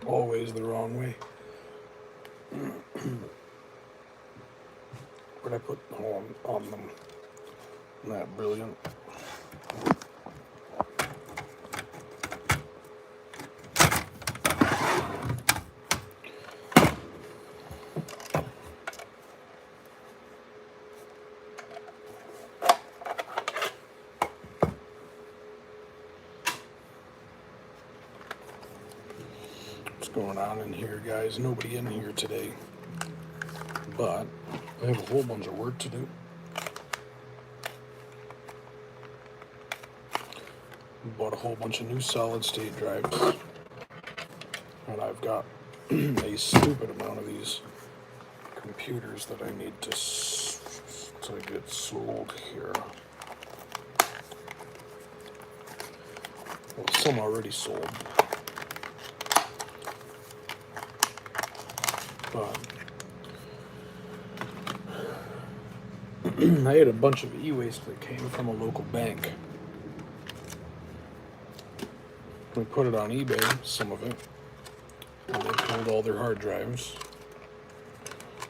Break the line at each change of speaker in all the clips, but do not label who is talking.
always the wrong way. Where'd I put the hole on them? Isn't that brilliant? What's going on in here, guys? Nobody in here today, but I have a whole bunch of work to do. Bought a whole bunch of new solid state drives, and I've got a stupid amount of these computers that I need to get sold here. Well, some already sold, but I had a bunch of e-waste that came from a local bank. We put it on eBay, some of it, and they pulled all their hard drives.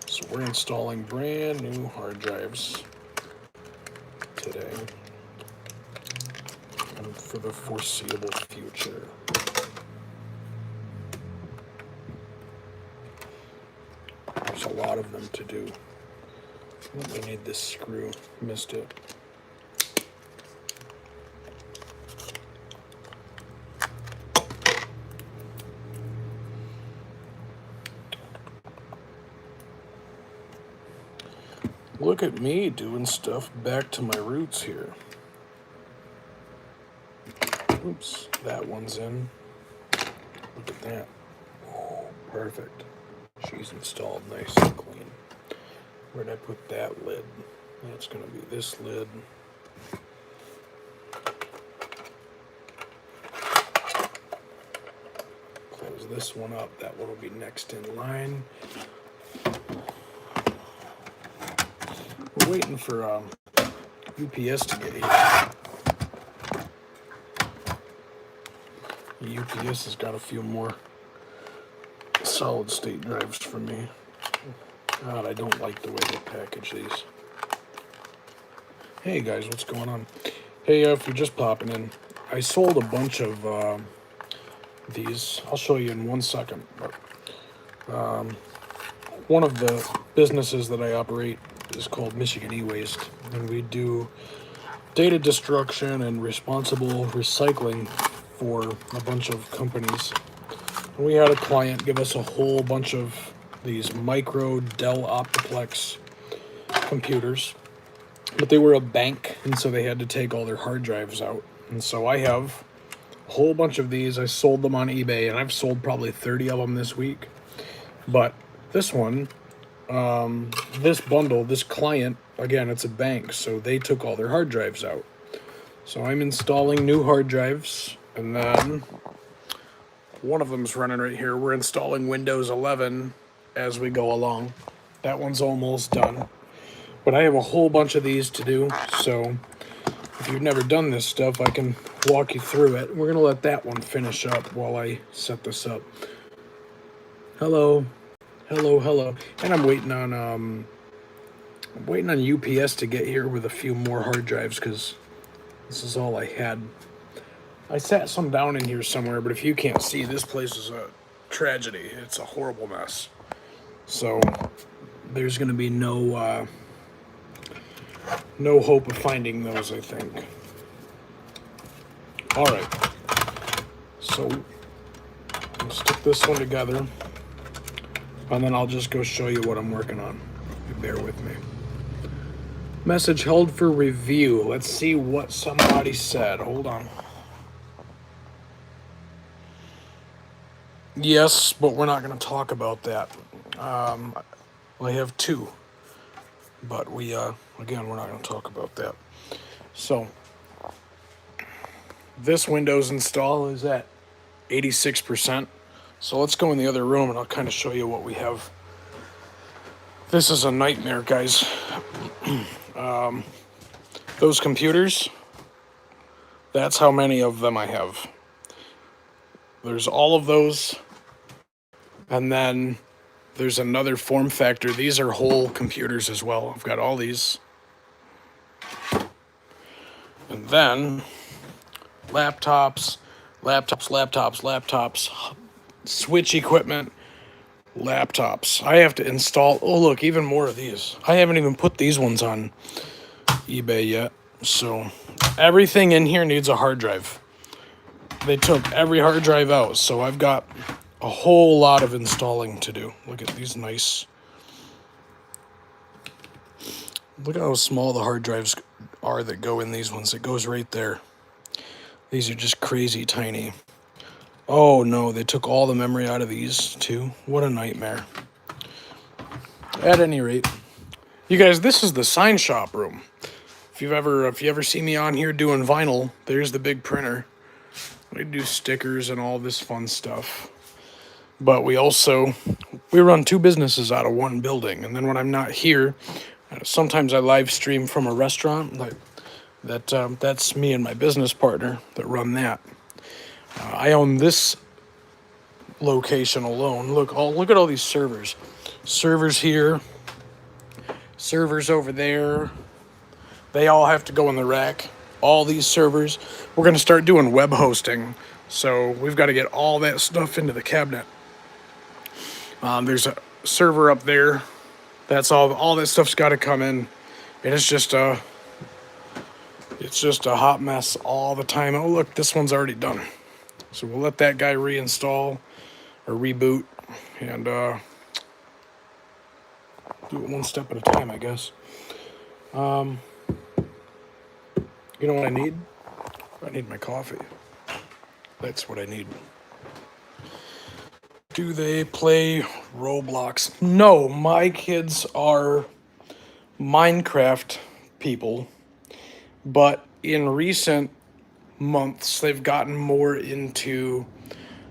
So we're installing brand new hard drives today and for the foreseeable future. There's a lot of them to do. We need this screw. Missed it. Look at me doing stuff back to my roots here. Oops, that one's in. Look at that. Oh, perfect. She's installed nice and clean. Where'd I put that lid? That's going to be this lid. Close this one up. That one will be next in line. We're waiting for UPS to get here. UPS has got a few more solid state drives for me. God, I don't like the way they package these. Hey guys, what's going on? Hey, if you're just popping in, I sold a bunch of these. I'll show you in 1 second. But one of the businesses that I operate is called Michigan E-Waste, and we do data destruction and responsible recycling for a bunch of companies. And we had a client give us a whole bunch of these micro Dell Optiplex computers, but they were a bank, and so they had to take all their hard drives out. And so I have a whole bunch of these. I sold them on eBay, and I've sold probably 30 of them this week. But this one, this bundle, this client, again, it's a bank, so they took all their hard drives out. So I'm installing new hard drives, and then one of them's running right here. We're installing Windows 11 as we go along. That one's almost done. But I have a whole bunch of these to do, so if you've never done this stuff, I can walk you through it. We're going to let that one finish up while I set this up. Hello. Hello, hello. And I'm waiting on UPS to get here with a few more hard drives, because this is all I had. I sat some down in here somewhere, but if you can't see, this place is a tragedy. It's a horrible mess. So there's going to be no hope of finding those, I think. All right. So I'll stick this one together, and then I'll just go show you what I'm working on. Bear with me. Message held for review. Let's see what somebody said. Hold on. Yes, but we're not going to talk about that. I have two, but again, we're not going to talk about that. So this Windows install is at 86%. So let's go in the other room and I'll kind of show you what we have. This is a nightmare, guys. Those computers, that's how many of them I have. There's all of those And then there's another form factor. These are whole computers as well. I've got all these. And then laptops, switch equipment, laptops. I have to install, oh look, even more of these. I haven't even put these ones on eBay yet. So everything in here needs a hard drive. They took every hard drive out, so I've got a whole lot of installing to do. Look at these nice. Look at how small the hard drives are that go in these ones. It goes right there. These are just crazy tiny. Oh no, they took all the memory out of these too. What a nightmare. At any rate, you guys, this is the sign shop room. If you ever see me on here doing vinyl, there's the big printer. We do stickers and all this fun stuff. But we run two businesses out of one building. And then when I'm not here, sometimes I live stream from a restaurant. That's me and my business partner that run that. I own this location alone. Look at all these servers. Servers here, servers over there. They all have to go in the rack. All these servers. We're going to start doing web hosting. So we've got to get all that stuff into the cabinet. There's a server up there. That's all that stuff's got to come in. And it's just a hot mess all the time. Oh, look, this one's already done. So we'll let that guy reinstall or reboot and do it one step at a time, I guess. You know what I need? I need my coffee. That's what I need. Do they play Roblox? No, my kids are Minecraft people, but in recent months they've gotten more into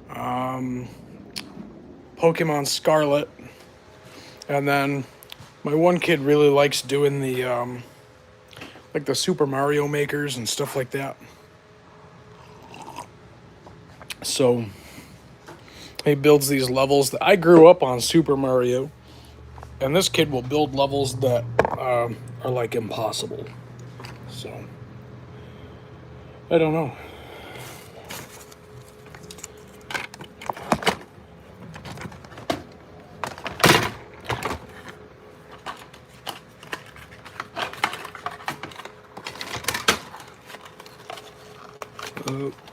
Pokemon Scarlet, and then my one kid really likes doing the like the Super Mario makers and stuff like that. So he builds these levels that I grew up on Super Mario, and this kid will build levels that are like impossible. So I don't know.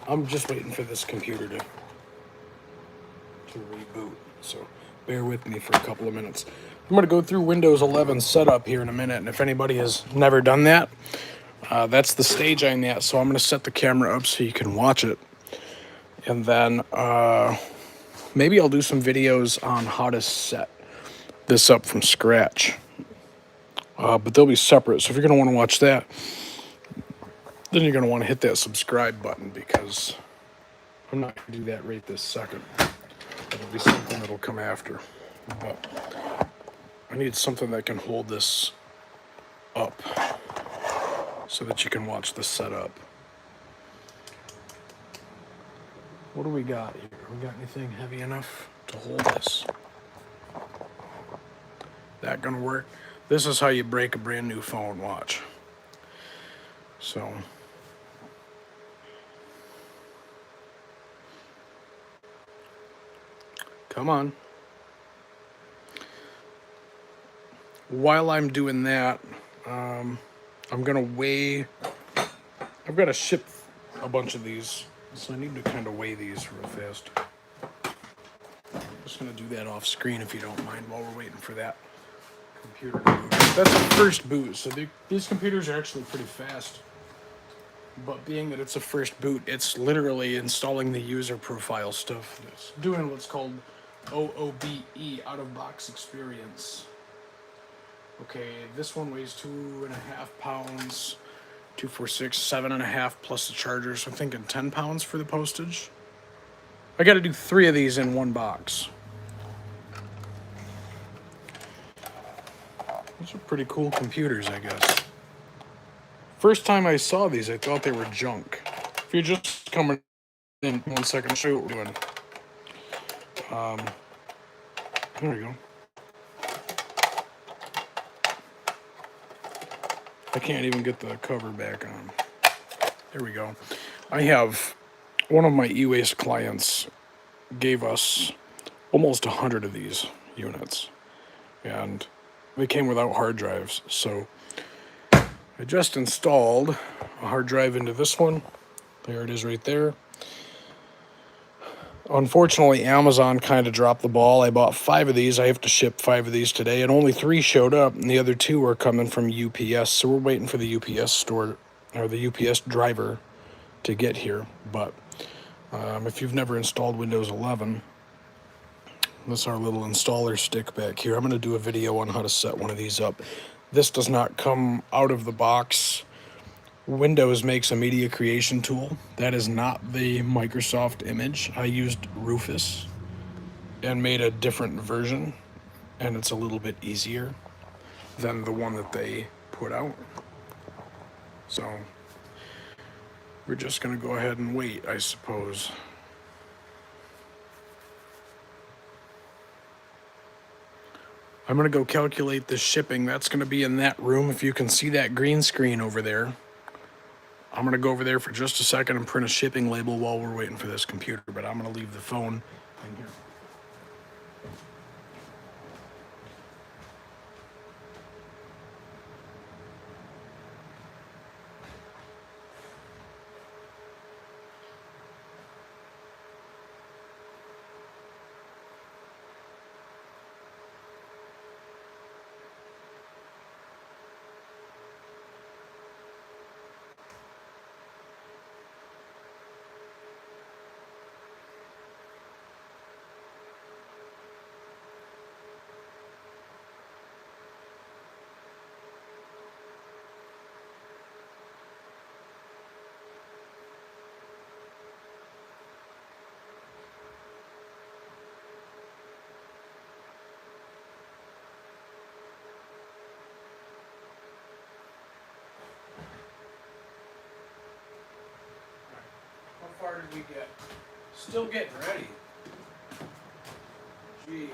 I'm just waiting for this computer to reboot, so bear with me for a couple of minutes. I'm going to go through Windows 11 setup here in a minute, and if anybody has never done that, that's the stage I'm at, so I'm going to set the camera up so you can watch it. And then maybe I'll do some videos on how to set this up from scratch. But they'll be separate, so if you're going to want to watch that, then you're going to want to hit that subscribe button, because I'm not going to do that right this second. It'll be something that'll come after. But I need something that can hold this up so that you can watch the setup. What do we got here? We got anything heavy enough to hold this? That gonna work? This is how you break a brand new phone, watch. So come on. While I'm doing that, I'm gonna weigh. I've got to ship a bunch of these, so I need to kind of weigh these real fast. I'm just gonna do that off screen if you don't mind while we're waiting for that computer to boot. That's the first boot, so these computers are actually pretty fast. But being that it's a first boot, it's literally installing the user profile stuff. It's doing what's called OOBE, out of box experience. Okay, this one weighs 2.5 pounds, 246, 7.5 plus the charger, so I'm thinking 10 pounds for the postage. I gotta do 3 of these in one box. These are pretty cool computers, I guess. First time I saw these, I thought they were junk. If you're just coming in 1 second, I'll show you what we're doing. There we go. I can't even get the cover back on. There we go. I have one of my e-waste clients gave us almost 100 of these units, and they came without hard drives. So I just installed a hard drive into this one. There it is right there. Unfortunately, Amazon kind of dropped the ball. I bought 5 of these. I have to ship 5 of these today, and only 3 showed up, and the other 2 are coming from UPS. So we're waiting for the UPS store, or the UPS driver, to get here. But if you've never installed Windows 11, this is our little installer stick back here. I'm going to do a video on how to set one of these up. This does not come out of the box. Windows makes a media creation tool. That is not the Microsoft image. I used Rufus and made a different version, and it's a little bit easier than the one that they put out. So we're just going to go ahead and wait, I suppose. I'm going to go calculate the shipping. That's going to be in that room. If you can see that green screen over there, I'm going to go over there for just a second and print a shipping label while we're waiting for this computer, but I'm going to leave the phone in here. How far did we get? Still getting ready. Jeez.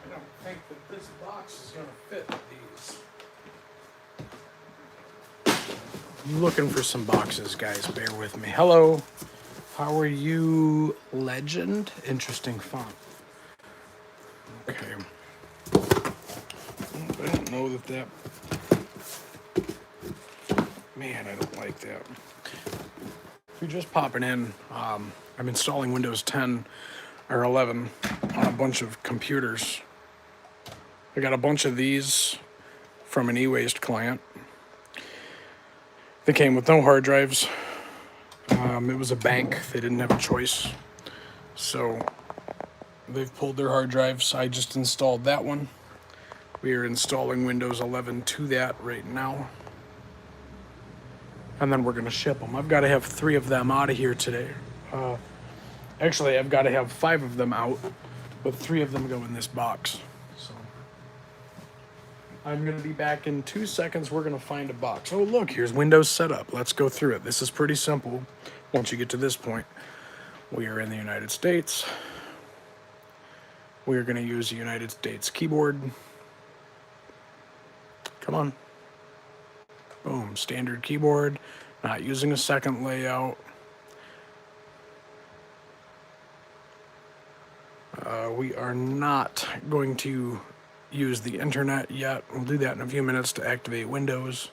I don't think that this box is going to fit these. I'm looking for some boxes, guys. Bear with me. Hello. How are you, Legend? Interesting font. Okay. I don't know that... Man, I don't like that. If you're just popping in, I'm installing Windows 10 or 11 on a bunch of computers. I got a bunch of these from an e-waste client. They came with no hard drives. It was a bank. They didn't have a choice. So they've pulled their hard drives. I just installed that one. We are installing Windows 11 to that right now. And then we're going to ship them. I've got to have 3 of them out of here today. Actually, I've got to have 5 of them out, but 3 of them go in this box. So I'm going to be back in 2 seconds. We're going to find a box. Oh, look, here's Windows setup. Let's go through it. This is pretty simple. Once you get to this point, we are in the United States. We are going to use the United States keyboard. Come on. Boom, standard keyboard. Not using a second layout. We are not going to use the internet yet. We'll do that in a few minutes to activate Windows.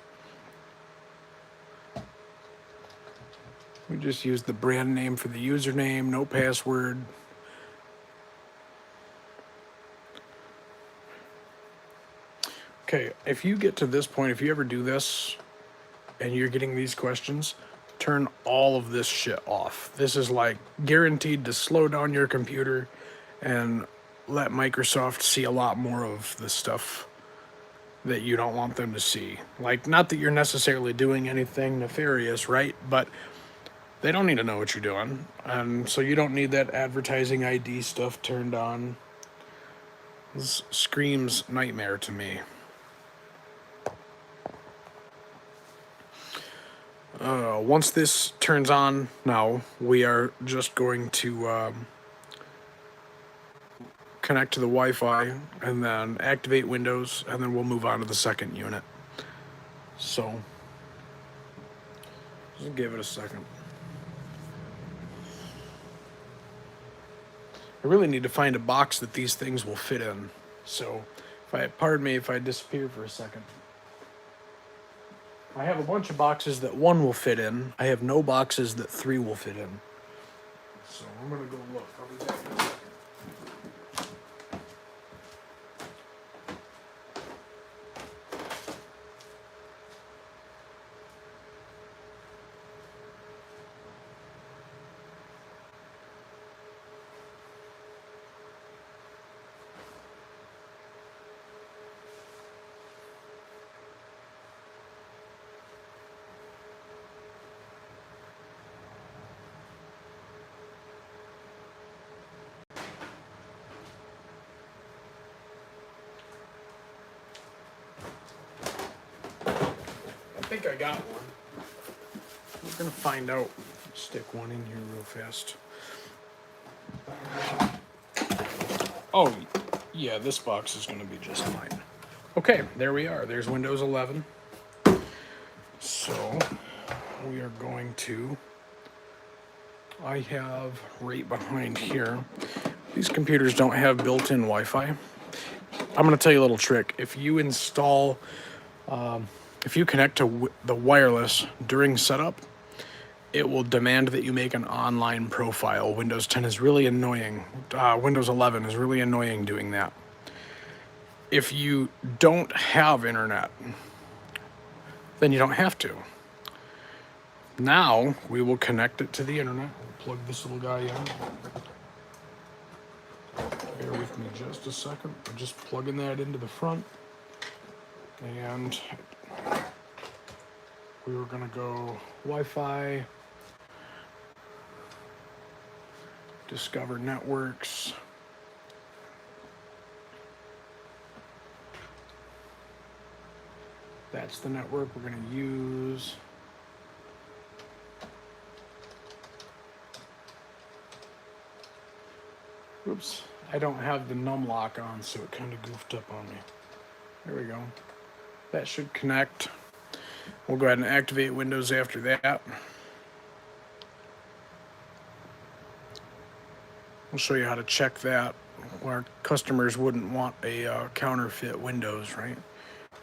We just use the brand name for the username, no password. Okay, if you get to this point, if you ever do this and you're getting these questions, turn all of this shit off. This is like guaranteed to slow down your computer and let Microsoft see a lot more of the stuff that you don't want them to see. Like, not that you're necessarily doing anything nefarious, right? But they don't need to know what you're doing. And so you don't need that advertising ID stuff turned on. This screams nightmare to me. Once this turns on, now we are just going to connect to the Wi-Fi and then activate Windows, and then we'll move on to the second unit. So just give it a second. I really need to find a box that these things will fit in. So pardon me if I disappear for a second. I have a bunch of boxes that 1 will fit in. I have no boxes that 3 will fit in. So I'm gonna go look. I'll be back in a second. I think I got one. We're gonna find out. Stick one in here real fast. Oh, yeah, this box is gonna be just fine. Okay, there we are. There's Windows 11. So we are going to, I have right behind here, these computers don't have built-in Wi-Fi. I'm gonna tell you a little trick. If you install, if you connect to the wireless during setup, it will demand that you make an online profile. Windows 10 is really annoying. Windows 11 is really annoying doing that. If you don't have internet, then you don't have to. Now we will connect it to the internet. We'll plug this little guy in. Bear with me just a second. I'm just plugging that into the front. And we were gonna go Wi-Fi, discover networks. That's the network we're gonna use. Oops, I don't have the num lock on, so it kind of goofed up on me. There we go. That should connect. We'll go ahead and activate Windows after that. We'll show you how to check that. Our customers wouldn't want a counterfeit Windows, right?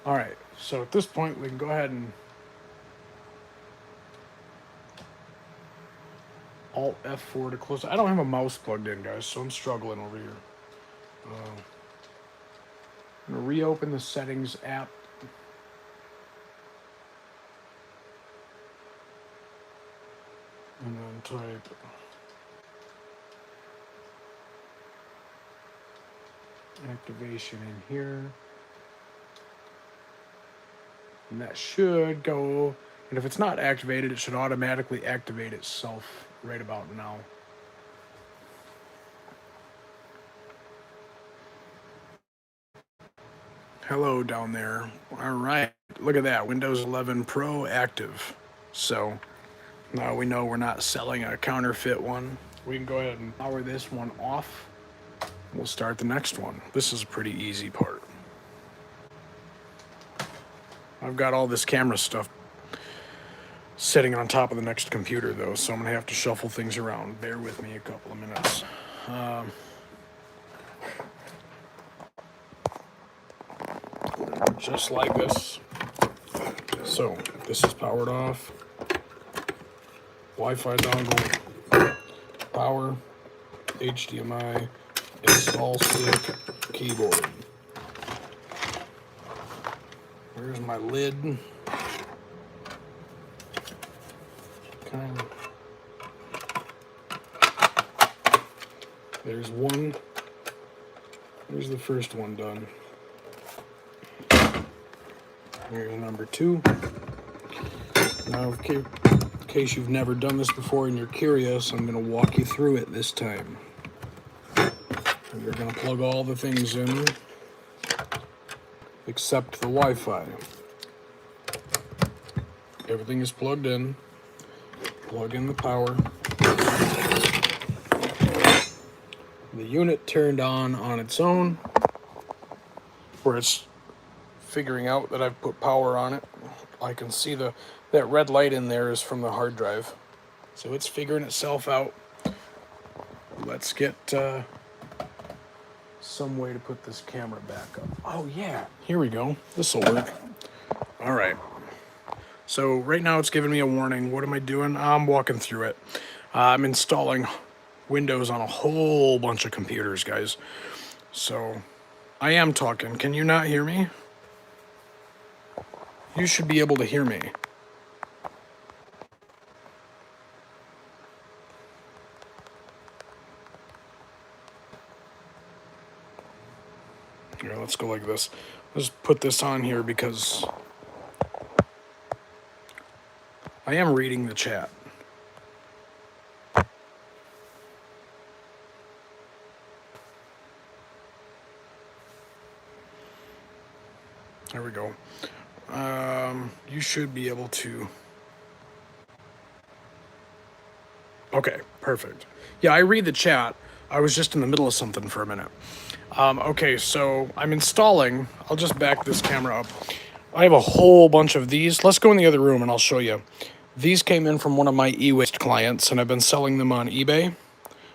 All right, so at this point, we can go ahead and Alt F4 to close. I don't have a mouse plugged in, guys, so I'm struggling over here. I'm gonna reopen the settings app. And then type activation in here. And that should go, and if it's not activated, it should automatically activate itself right about now. Hello down there. All right, look at that, Windows 11 Pro active. So now we know we're not selling a counterfeit one. We can go ahead and power this one off. We'll start the next one. This is a pretty easy part. I've got all this camera stuff sitting on top of the next computer though, so I'm gonna have to shuffle things around. Bear with me a couple of minutes. Just like this. So this is powered off. Wi-Fi dongle, power, HDMI, install stick, keyboard. Where's my lid? kind of. There's one. There's the first one done. Here's number 2. Now, in case you've never done this before and you're curious, I'm going to walk you through it this time. You're going to plug all the things in except the Wi-Fi. Everything is plugged in. Plug in the power. The unit turned on its own, where it's figuring out that I've put power on it. I can see that red light in there is from the hard drive. So it's figuring itself out. Let's get some way to put this camera back up. Oh yeah, here we go. This will work. All right. So right now it's giving me a warning. What am I doing? I'm walking through it. I'm installing Windows on a whole bunch of computers, guys. So I am talking. Can you not hear me? You should be able to hear me. Here, let's go like this. Let's put this on here because I am reading the chat. There we go. You should be able to. Okay, perfect. Yeah, I read the chat. I was just in the middle of something for a minute. Okay, so I'm installing. I'll just back this camera up. I have a whole bunch of these. Let's go in the other room and I'll show you. These came in from one of my e-waste clients, and I've been selling them on eBay.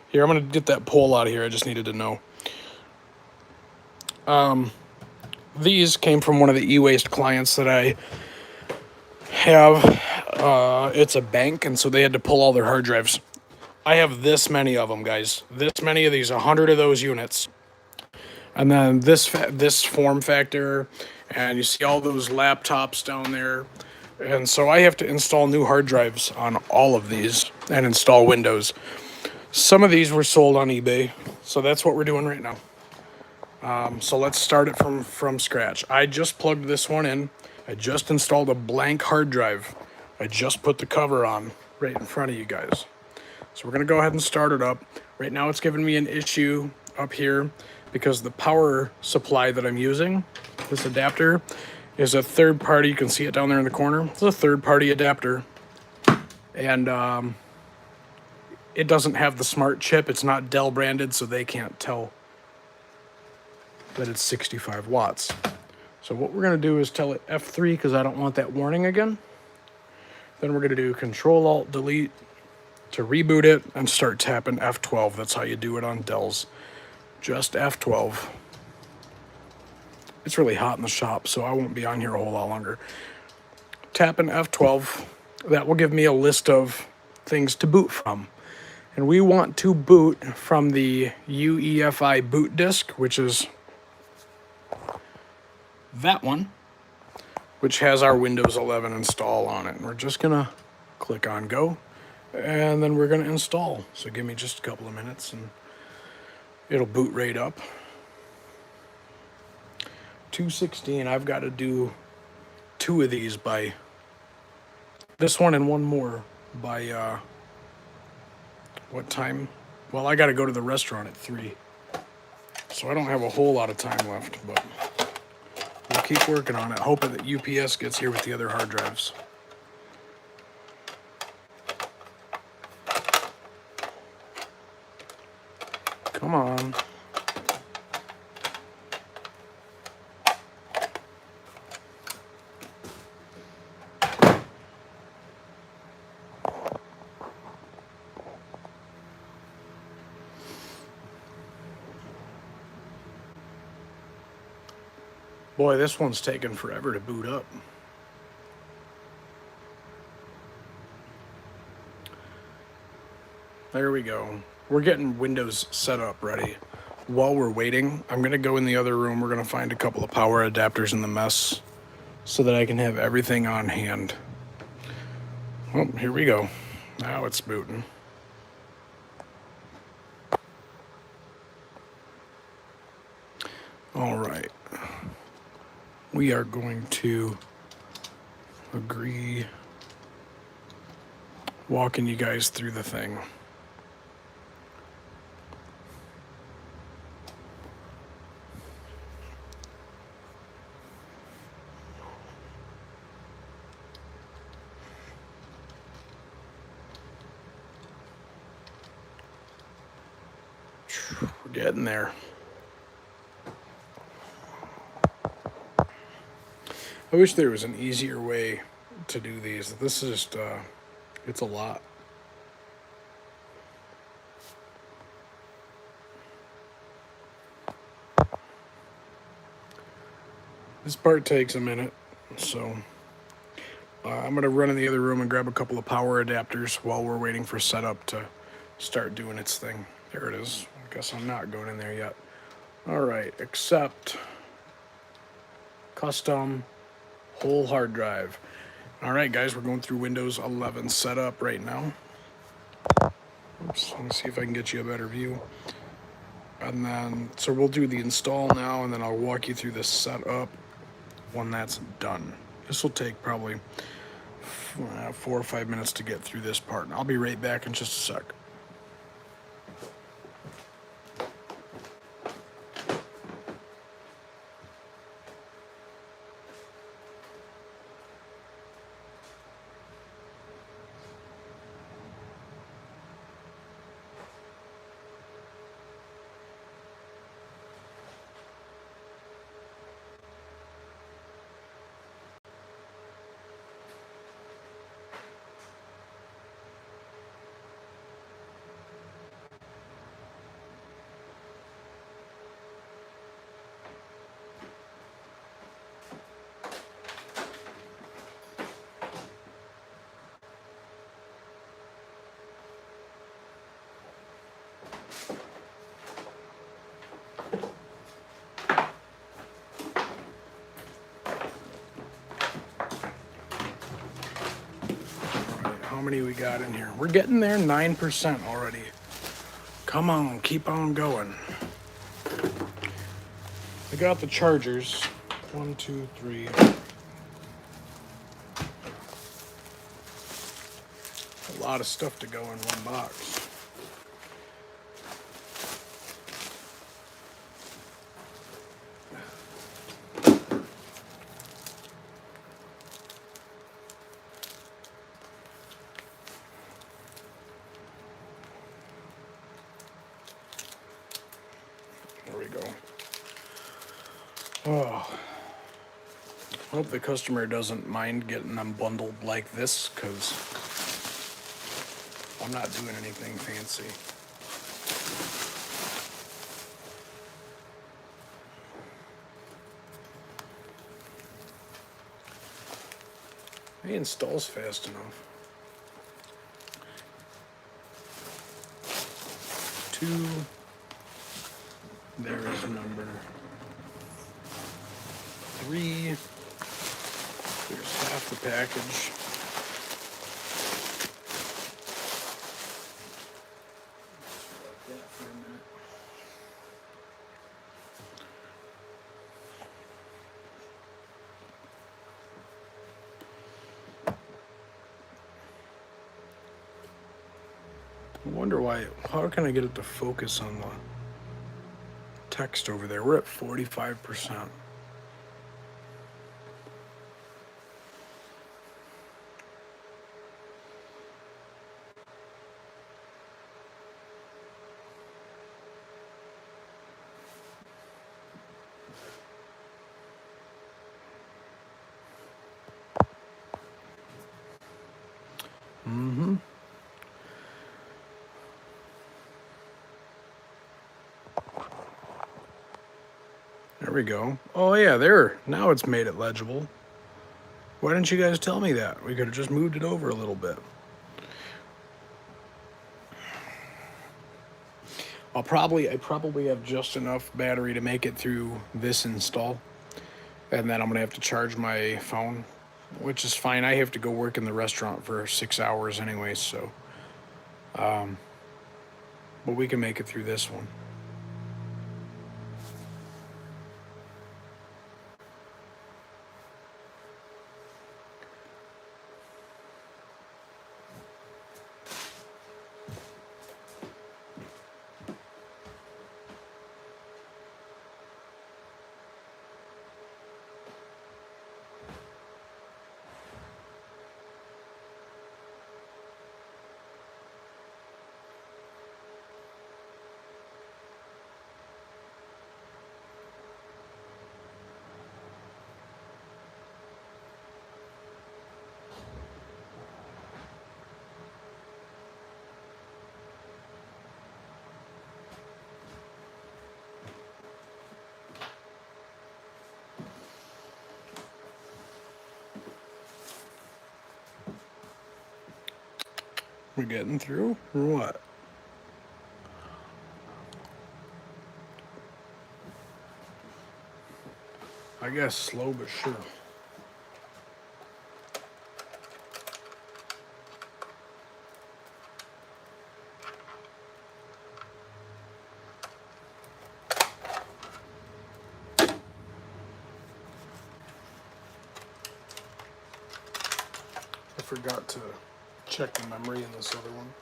Here, I'm going to get that pole out of here. I just needed to know. These came from one of the e-waste clients that I have. It's a bank, and so they had to pull all their hard drives. I have this many of them, guys. This many of these, 100 of those units. And then this form factor, and you see all those laptops down there. And so I have to install new hard drives on all of these and install Windows. Some of these were sold on eBay, so that's what we're doing right now. So let's start it from scratch. I just plugged this one in. I just installed a blank hard drive. I just put the cover on right in front of you guys. So we're going to go ahead and start it up. Right now it's giving me an issue up here because the power supply that I'm using, this adapter, is a third party. You can see it down there in the corner. It's a third party adapter. And it doesn't have the smart chip. It's not Dell branded, so they can't tell that it's 65 watts. So what we're going to do is tell it F3 because I don't want that warning again. Then we're going to do Control-Alt-Delete to reboot it and start tapping F12. That's how you do it on Dells. Just F12. It's really hot in the shop, so I won't be on here a whole lot longer. Tapping F12, that will give me a list of things to boot from. And we want to boot from the UEFI boot disk, which is that one, which has our Windows 11 install on it. And we're just gonna click on go, and then we're gonna install. So give me just a couple of minutes and it'll boot right up. 216, I've got to do 2 of these by, this one and one more by, what time? Well, I got to go to the restaurant at 3. So I don't have a whole lot of time left, but we'll keep working on it, hoping that UPS gets here with the other hard drives. Come on. Boy, this one's taking forever to boot up. There we go. We're getting Windows set up ready. While we're waiting, I'm going to go in the other room. We're going to find a couple of power adapters in the mess so that I can have everything on hand. Oh, here we go. Now it's booting. All right. We are going to agree walking you guys through the thing. We're getting there. I wish there was an easier way to do these. This is just, it's a lot. This part takes a minute, so I'm going to run in the other room and grab a couple of power adapters while we're waiting for setup to start doing its thing. There it is. I guess I'm not going in there yet. All right, accept custom whole hard drive. All right, guys, we're going through Windows 11 setup right now. Oops, let me see if I can get you a better view. And then, so we'll do the install now, and then I'll walk you through the setup when that's done. This will take probably 4 or 5 minutes to get through this part. And I'll be right back in just a sec. How many we got in here? We're getting there, 9% already. Come on, keep on going. I got the chargers. 1, 2, 3. A lot of stuff to go in one box. There we go. Oh, I hope the customer doesn't mind getting them bundled like this, because I'm not doing anything fancy. It installs fast enough. 2. There is number 3. There's half the package. I wonder why. How can I get it to focus on the text over there? We're at 45%. There we go. Oh yeah, there. Now it's made it legible. Why didn't you guys tell me that? We could have just moved it over a little bit. I probably have just enough battery to make it through this install. And then I'm gonna have to charge my phone, which is fine. I have to go work in the restaurant for 6 hours anyway, so But we can make it through this one. We're getting through, or what? I guess slow but sure. I forgot to check the memory in this other one.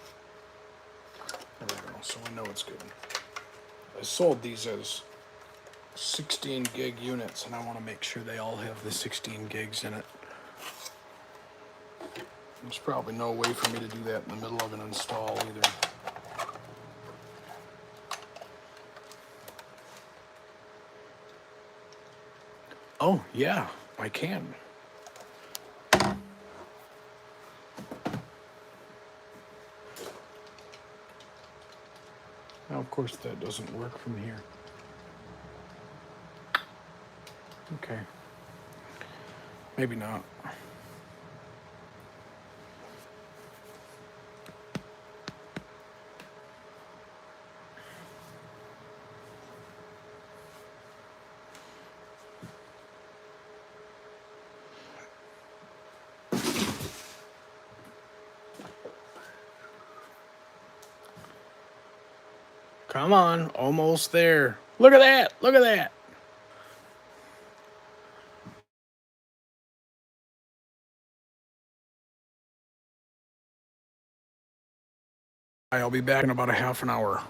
There we go, so we know it's good. I sold these as 16 gig units, and I want to make sure they all have the 16 gigs in it. There's probably no way for me to do that in the middle of an install either. Oh, yeah, I can. Now, of course, that doesn't work from here. Okay. Maybe not. Come on, almost there. Look at that, look at that. I'll be back in about a half an hour.